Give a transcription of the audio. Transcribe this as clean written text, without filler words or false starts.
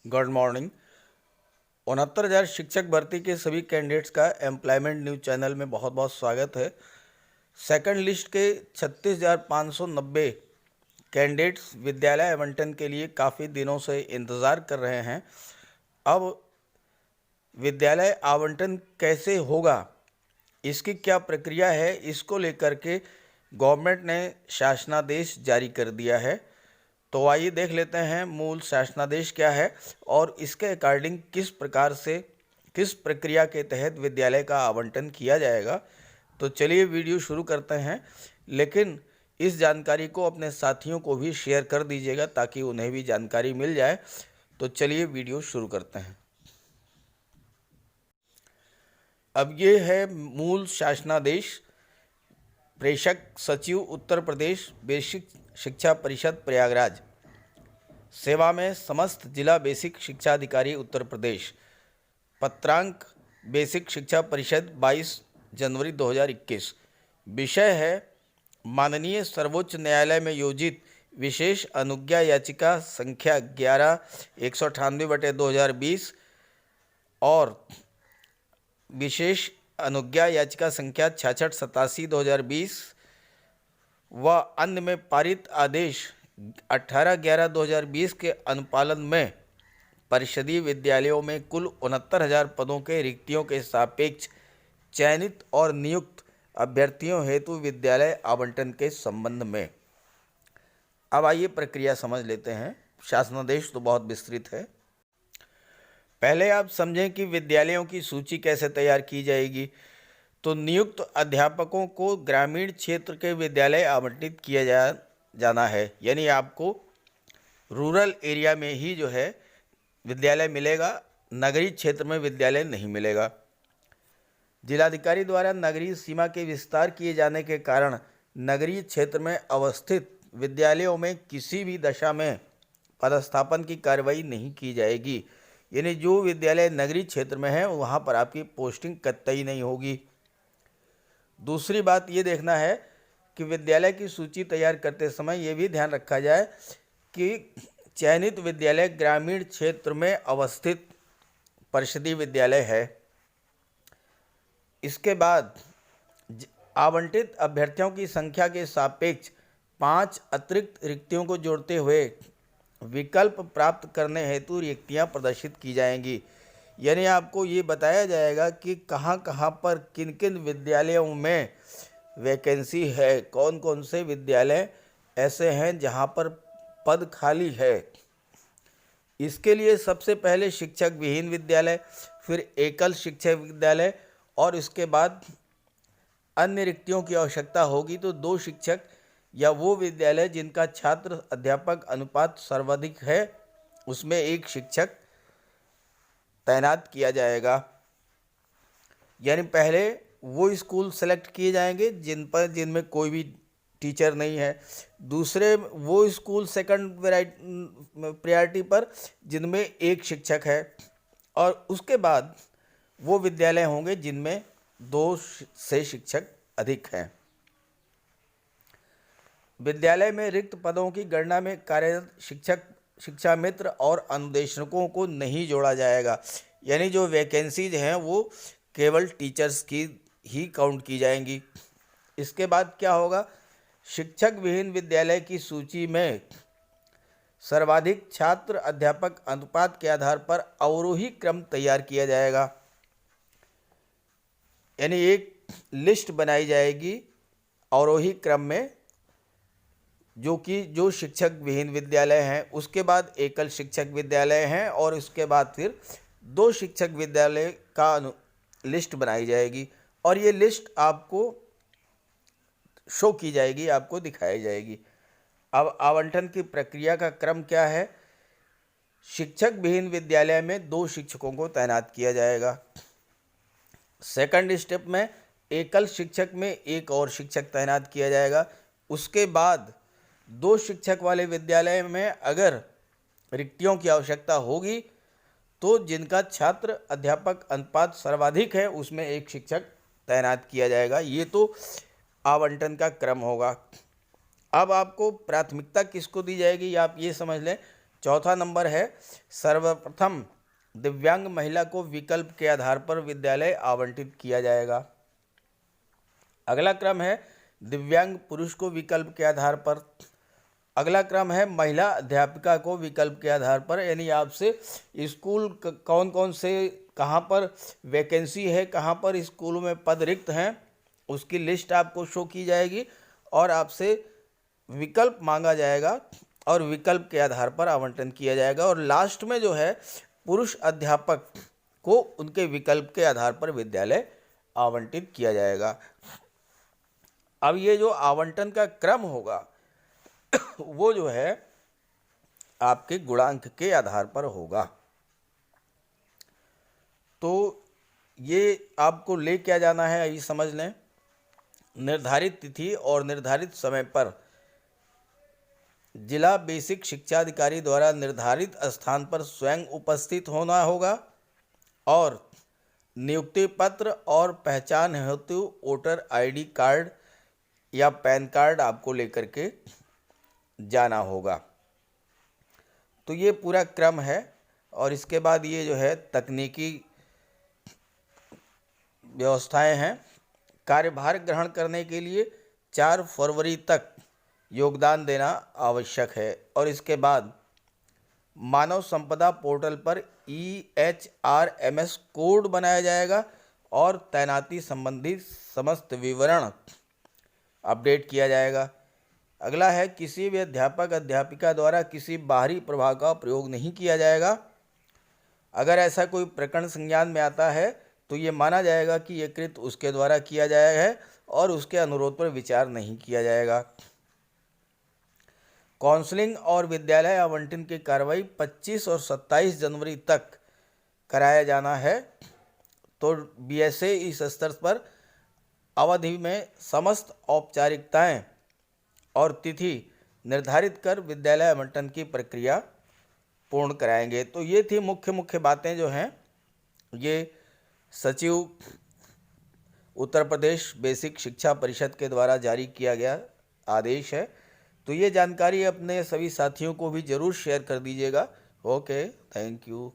Good morning. 69,000 शिक्षक भर्ती के सभी कैंडिडेट्स का एम्प्लॉयमेंट न्यूज़ चैनल में बहुत बहुत स्वागत है। सेकंड लिस्ट के 36,590 कैंडिडेट्स विद्यालय आवंटन के लिए काफ़ी दिनों से इंतज़ार कर रहे हैं। अब विद्यालय आवंटन कैसे होगा, इसकी क्या प्रक्रिया है, इसको लेकर के गवर्नमेंट ने शासनादेश जारी कर दिया है। तो आइए देख लेते हैं मूल शासनादेश क्या है और इसके अकॉर्डिंग किस प्रकार से किस प्रक्रिया के तहत विद्यालय का आवंटन किया जाएगा। तो चलिए वीडियो शुरू करते हैं, लेकिन इस जानकारी को अपने साथियों को भी शेयर कर दीजिएगा ताकि उन्हें भी जानकारी मिल जाए। तो चलिए वीडियो शुरू करते हैं। अब ये है मूल शासनादेश। प्रेषक सचिव उत्तर प्रदेश बेसिक शिक्षा परिषद प्रयागराज, सेवा में समस्त जिला बेसिक शिक्षा अधिकारी उत्तर प्रदेश। पत्रांक बेसिक शिक्षा परिषद 22 जनवरी 2021। विषय है माननीय सर्वोच्च न्यायालय में योजित विशेष अनुज्ञा याचिका संख्या 11/198/2020 और विशेष अनुज्ञा याचिका संख्या 6687/2020 व अन्य में पारित आदेश 18/11/2020 के अनुपालन में परिषदीय विद्यालयों में कुल 69,000 पदों के रिक्तियों के सापेक्ष चयनित और नियुक्त अभ्यर्थियों हेतु विद्यालय आवंटन के संबंध में। अब आइए प्रक्रिया समझ लेते हैं। शासनादेश तो बहुत विस्तृत है। पहले आप समझें कि विद्यालयों की सूची कैसे तैयार की जाएगी। तो नियुक्त अध्यापकों को ग्रामीण क्षेत्र के विद्यालय आवंटित किया जाना है, यानी आपको रूरल एरिया में ही जो है विद्यालय मिलेगा, नगरीय क्षेत्र में विद्यालय नहीं मिलेगा। जिलाधिकारी द्वारा नगरीय सीमा के विस्तार किए जाने के कारण नगरीय क्षेत्र में अवस्थित विद्यालयों में किसी भी दशा में पदस्थापन की कार्रवाई नहीं की जाएगी, यानी जो विद्यालय नगरीय क्षेत्र में है वहाँ पर आपकी पोस्टिंग कतई नहीं होगी। दूसरी बात ये देखना है कि विद्यालय की सूची तैयार करते समय ये भी ध्यान रखा जाए कि चयनित विद्यालय ग्रामीण क्षेत्र में अवस्थित परिषदीय विद्यालय है। इसके बाद आवंटित अभ्यर्थियों की संख्या के सापेक्ष 5 अतिरिक्त रिक्तियों को जोड़ते हुए विकल्प प्राप्त करने हेतु रिक्तियां प्रदर्शित की जाएंगी, यानी आपको ये बताया जाएगा कि कहाँ कहाँ पर किन किन विद्यालयों में वैकेंसी है, कौन कौन से विद्यालय ऐसे हैं जहाँ पर पद खाली है। इसके लिए सबसे पहले शिक्षक विहीन विद्यालय, फिर एकल शिक्षक विद्यालय और इसके बाद अन्य रिक्तियों की आवश्यकता होगी तो 2 शिक्षक या वो विद्यालय जिनका छात्र अध्यापक अनुपात सर्वाधिक है उसमें 1 शिक्षक तैनात किया जाएगा। यानी पहले वो स्कूल सेलेक्ट किए जाएंगे जिनमें कोई भी टीचर नहीं है, दूसरे वो स्कूल सेकंड प्रायोरिटी पर जिनमें 1 शिक्षक है, और उसके बाद वो विद्यालय होंगे जिनमें 2 से शिक्षक अधिक हैं। विद्यालय में रिक्त पदों की गणना में कार्यरत शिक्षक, शिक्षा मित्र और अनुदेशकों को नहीं जोड़ा जाएगा, यानी जो वैकेंसीज हैं वो केवल टीचर्स की ही काउंट की जाएंगी। इसके बाद क्या होगा, शिक्षक विहीन विद्यालय की सूची में सर्वाधिक छात्र अध्यापक अनुपात के आधार पर अवरोही क्रम तैयार किया जाएगा, यानी एक लिस्ट बनाई जाएगी अवरोही क्रम में, जो शिक्षक विहीन विद्यालय हैं, उसके बाद एकल शिक्षक विद्यालय हैं और उसके बाद फिर 2 शिक्षक विद्यालय का लिस्ट बनाई जाएगी और ये लिस्ट आपको शो की जाएगी, आपको दिखाई जाएगी। अब आवंटन की प्रक्रिया का क्रम क्या है। शिक्षक विहीन विद्यालय में 2 शिक्षकों को तैनात किया जाएगा। सेकंड स्टेप में एकल शिक्षक में 1 और शिक्षक तैनात किया जाएगा। उसके बाद 2 शिक्षक वाले विद्यालय में अगर रिक्तियों की आवश्यकता होगी तो जिनका छात्र अध्यापक अनुपात सर्वाधिक है उसमें 1 शिक्षक तैनात किया जाएगा। ये तो आवंटन का क्रम होगा। अब आपको प्राथमिकता किसको दी जाएगी, आप ये समझ लें चौथा नंबर है सर्वप्रथम दिव्यांग महिला को विकल्प के आधार पर विद्यालय आवंटित किया जाएगा। अगला क्रम है दिव्यांग पुरुष को विकल्प के आधार पर। अगला क्रम है महिला अध्यापिका को विकल्प के आधार पर, यानी आपसे स्कूल कौन कौन से कहाँ पर वैकेंसी है, कहाँ पर स्कूलों में पद रिक्त हैं, उसकी लिस्ट आपको शो की जाएगी और आपसे विकल्प मांगा जाएगा और विकल्प के आधार पर आवंटन किया जाएगा। और लास्ट में जो है पुरुष अध्यापक को उनके विकल्प के आधार पर विद्यालय आवंटित किया जाएगा। अब ये जो आवंटन का क्रम होगा वो जो है आपके गुणांक के आधार पर होगा। तो ये आपको ले क्या जाना है, ये समझ लें। निर्धारित तिथि और निर्धारित समय पर जिला बेसिक शिक्षा अधिकारी द्वारा निर्धारित स्थान पर स्वयं उपस्थित होना होगा और नियुक्ति पत्र और पहचान हेतु वोटर आईडी कार्ड या पैन कार्ड आपको लेकर के जाना होगा। तो ये पूरा क्रम है। और इसके बाद ये जो है तकनीकी व्यवस्थाएं हैं। कार्यभार ग्रहण करने के लिए 4 फरवरी तक योगदान देना आवश्यक है। और इसके बाद मानव संपदा पोर्टल पर EHRMS कोड बनाया जाएगा और तैनाती संबंधी समस्त विवरण अपडेट किया जाएगा। अगला है किसी भी अध्यापक अध्यापिका द्वारा किसी बाहरी प्रभाव का प्रयोग नहीं किया जाएगा। अगर ऐसा कोई प्रकरण संज्ञान में आता है तो ये माना जाएगा कि ये कृत्य उसके द्वारा किया जाएगा है और उसके अनुरोध पर विचार नहीं किया जाएगा। काउंसलिंग और विद्यालय आवंटन की कार्रवाई 25 और 27 जनवरी तक कराया जाना है। तो BSA इस स्तर पर अवधि में समस्त औपचारिकताएं और तिथि निर्धारित कर विद्यालय आवंटन की प्रक्रिया पूर्ण कराएंगे। तो ये थी मुख्य बातें जो हैं, ये सचिव उत्तर प्रदेश बेसिक शिक्षा परिषद के द्वारा जारी किया गया आदेश है। तो ये जानकारी अपने सभी साथियों को भी ज़रूर शेयर कर दीजिएगा। Okay, thank you.